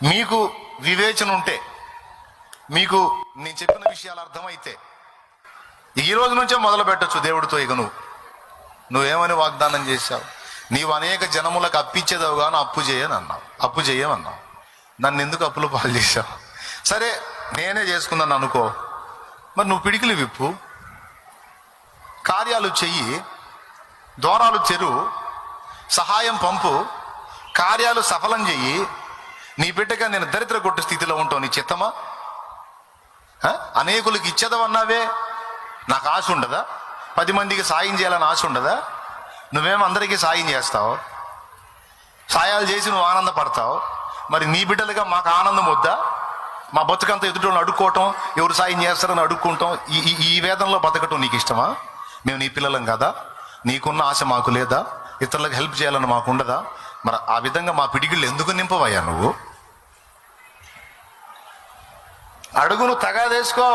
మీకు వివేచన ఉంటే, మీకు నేను చెప్పిన విషయాలు అర్థమైతే ఈ రోజు నుంచే మొదలు పెట్టచ్చు దేవుడితో. ఇక నువ్వేమని వాగ్దానం చేశావు? నీవు అనేక జనములకు అప్పిచ్చేదావు కానీ అప్పు చేయమన్నావు. నన్ను ఎందుకు అప్పులు పాలు చేశావు? సరే నేనే చేసుకున్నాను అనుకో, మరి నువ్వు పిడికిలు విప్పు, కార్యాలు చెయ్యి, ద్వారాలు తెరువు, సహాయం పంపు, కార్యాలు సఫలం చెయ్యి. నీ బిడ్డగా నేను దరిద్ర కొట్టు స్థితిలో ఉంటావు, నీ చిత్తమా? అనేకులకు ఇచ్చేదవన్నావే, నాకు ఆశ ఉండదా? 10 మందికి సాయం చేయాలని ఆశ ఉండదా? నువ్వేమో అందరికీ సాయం చేస్తావు, సాయాలు చేసి నువ్వు ఆనందపడతావు. మరి నీ బిడ్డలుగా మాకు ఆనందం వద్దా? మా బతుకంతా ఎదుటి అడుక్కోవటం, ఎవరు సాయం చేస్తారని అడుక్కుంటాం, ఈ వేదనలో బతకటం నీకు ఇష్టమా? మేము నీ పిల్లలం కదా? నీకున్న ఆశ మాకు లేదా? ఇతరులకు హెల్ప్ చేయాలని మాకు ఉండదా? మరి ఆ విధంగా మా పిడిగిళ్ళు ఎందుకు నింపవయ్యా నువ్వు? అడుగును తగాదేసుకో.